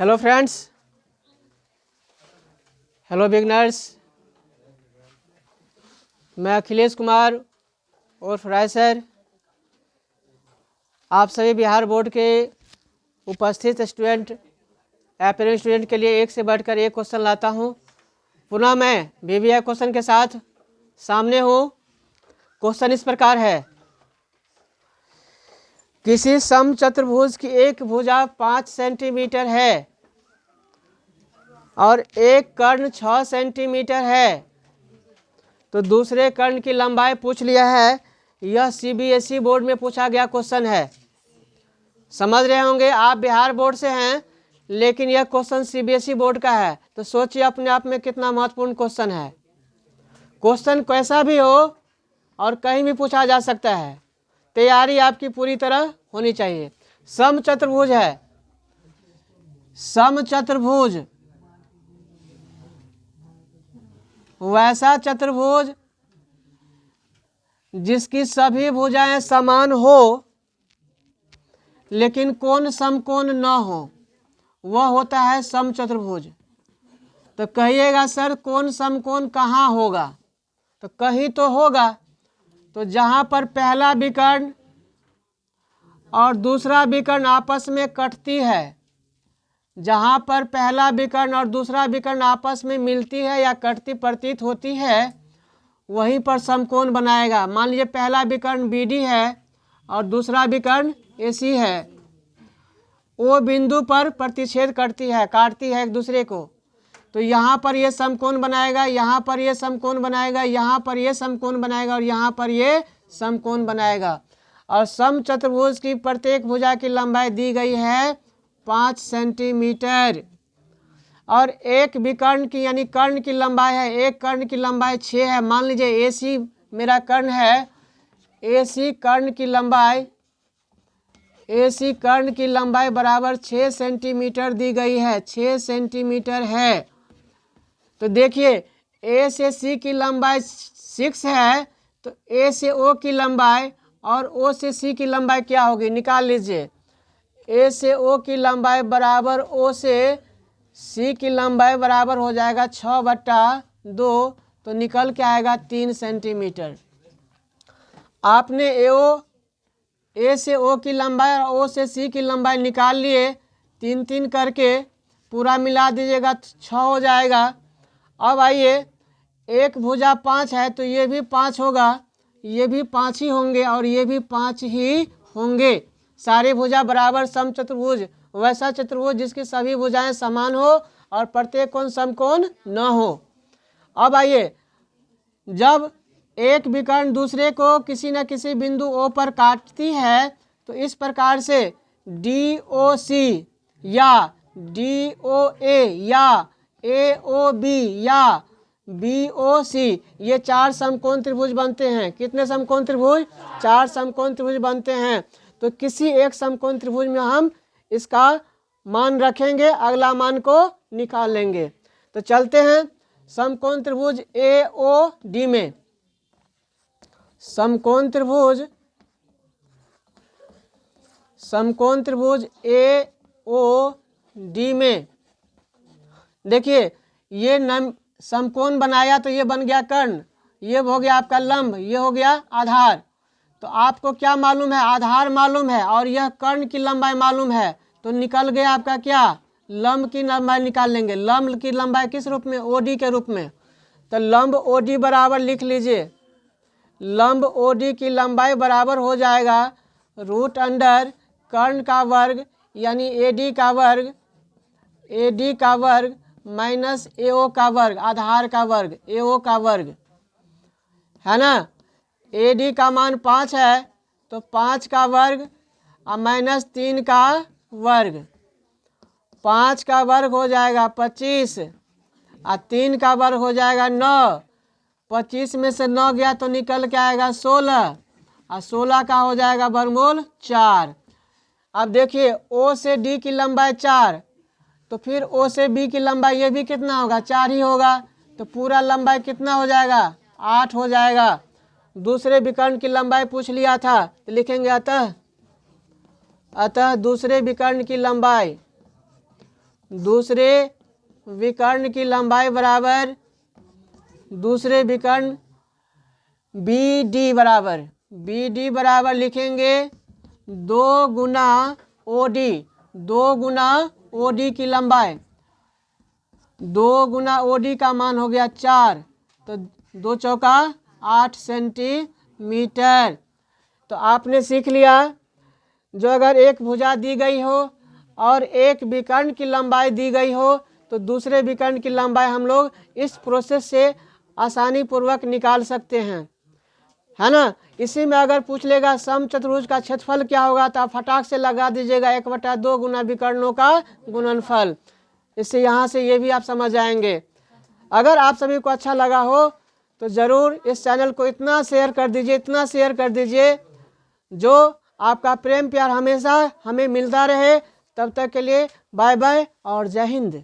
Hello friends, hello beginners. मैं अखिलेश कुमार और राय sir आप सभी बिहार बोर्ड के उपस्थित स्टूडेंट एस्पिरेंट स्टूडेंट के लिए एक से बढ़कर एक क्वेश्चन लाता हूं। पुनः मैं वीवीआई क्वेश्चन के साथ सामने हूं। क्वेश्चन इस प्रकार है, किसी समचतुर्भुज की एक भुजा 5 सेंटीमीटर है और एक कर्ण 6 सेंटीमीटर है, तो दूसरे कर्ण की लंबाई पूछ लिया है। यह सीबीएसई बोर्ड में पूछा गया क्वेश्चन है। समझ रहे होंगे आप बिहार बोर्ड से हैं, लेकिन यह क्वेश्चन सीबीएसई बोर्ड का है, तो सोचिए अपने आप में कितना महत्वपूर्ण क्वेश्चन है। क्वेश्चन कैसा भी हो और कहीं भी पूछा जा सकता है, तैयारी आपकी पूरी तरह होनी चाहिए। समचतुर्भुज है, समचतुर्भुज वैसा चतुर्भुज जिसकी सभी भुजाएं समान हो लेकिन कोण समकोण न हो, वह होता है समचतुर्भुज। तो कहिएगा सर कोण समकोण कहाँ होगा? तो कहीं तो होगा। तो जहाँ पर पहला विकर्ण और दूसरा विकर्ण आपस में कटती है, जहाँ पर पहला विकर्ण और दूसरा विकर्ण आपस में मिलती है या कटती प्रतीत होती है, वहीं पर समकोण बनाएगा। मान लीजिए पहला विकर्ण बीडी है और दूसरा विकर्ण एसी है। वो बिंदु पर प्रतिच्छेद करती है, काटती है एक दूसरे को, तो यहाँ पर ये समकोण बनाएगा, यहाँ पर ये समकोण बनाएगा, यहाँ पर ये समकोण बनाएगा और यहाँ पर ये समकोण बनाएगा। और समचतुर्भुज की प्रत्येक भुजा की लंबाई दी गई है 5 सेंटीमीटर और एक विकर्ण की यानी कर्ण की लंबाई है, एक कर्ण की लंबाई 6 है। मान लीजिए एसी मेरा कर्ण है, एसी कर्ण की लंबाई बराबर 6 सेंटीमीटर दी गई है, 6 सेंटीमीटर है। तो देखिए ए से सी की लंबाई 6 है, तो ए से ओ की लंबाई और ओ से सी की लंबाई क्या होगी, निकाल लीजिए। ए से ओ की लंबाई बराबर ओ से सी की लंबाई बराबर हो जाएगा 6/2, तो निकल के आएगा 3 सेंटीमीटर। आपने ए से ओ की लंबाई और ओ से सी की लंबाई निकाल लिए, 3-3 करके पूरा मिला दीजिएगा, 6 हो जाएगा। अब आइए, एक भुजा 5 है तो ये भी 5 होगा, ये भी 5 ही होंगे और ये भी 5 ही होंगे। सारी भुजा बराबर समचतुर्भुज वैसा चतुर्भुज जिसकी सभी भुजाएं समान हो और प्रत्येक कोण समकोण न हो। अब आइए, जब एक विकर्ण दूसरे को किसी न किसी बिंदु ओ पर काटती है, तो इस प्रकार से DOC या DOA या AOB या BOC ये 4 समकोण त्रिभुज बनते हैं। कितने समकोण त्रिभुज? 4 समकोण त्रिभुज बनते हैं। तो किसी एक समकोण त्रिभुज में हम इसका मान रखेंगे, अगला मान को निकाल लेंगे। तो चलते हैं समकोण त्रिभुज AOD में। समकोण त्रिभुज AOD में देखिए, ये समकोण बनाया तो ये बन गया कर्ण, ये हो गया आपका लंब, ये हो गया आधार। तो आपको क्या मालूम है? आधार मालूम है और यह कर्ण की लंबाई मालूम है, तो निकल गया आपका क्या? लंब की लंबाई निकाल लेंगे। लंब की लंबाई किस रूप में? OD के रूप में। तो लंब OD बराबर लिख लीजिए, लंब OD की लंबाई बराबर हो जाएगा √अंडर कर्ण का वर्ग यानी AD का वर्ग माइनस AO का वर्ग, आधार का वर्ग, AO का वर्ग, है ना। AD का मान 5 है तो 5 का वर्ग और माइनस 3 का वर्ग, 5 का वर्ग हो जाएगा 25 और 3 का वर्ग हो जाएगा 9। 25 में से 9 गया तो निकल के आएगा 16 और 16 का हो जाएगा वर्गमूल 4। अब देखिए O से D की लंबाई 4, तो फिर O से B की लंबाई ये भी कितना होगा? 4 ही होगा। तो पूरा लंबाई कितना हो जाएगा? 8 हो जाएगा। दूसरे विकर्ण की लंबाई पूछ लिया था, तो लिखेंगे अतः दूसरे विकर्ण की लंबाई दूसरे विकर्ण की लंबाई बराबर दूसरे विकर्ण बी डी बराबर लिखेंगे 2 गुना ओ डी की लंबाई। 2 गुना ओ डी का मान हो गया 4, तो 2 चौका 8 सेंटीमीटर। तो आपने सीख लिया, जो अगर एक भुजा दी गई हो और एक विकर्ण की लंबाई दी गई हो तो दूसरे विकर्ण की लंबाई हम लोग इस प्रोसेस से आसानी पूर्वक निकाल सकते हैं, है ना। इसी में अगर पूछ लेगा समचतुर्भुज का क्षेत्रफल क्या होगा तो आप फटाक से लगा दीजिएगा 1/2 गुना विकर्णों का गुणनफल। इससे यहाँ से ये भी आप समझ जाएंगे। अगर आप सभी को अच्छा लगा हो तो ज़रूर इस चैनल को इतना शेयर कर दीजिए जो आपका प्रेम प्यार हमेशा हमें मिलता रहे। तब तक के लिए बाय बाय और जय हिंद।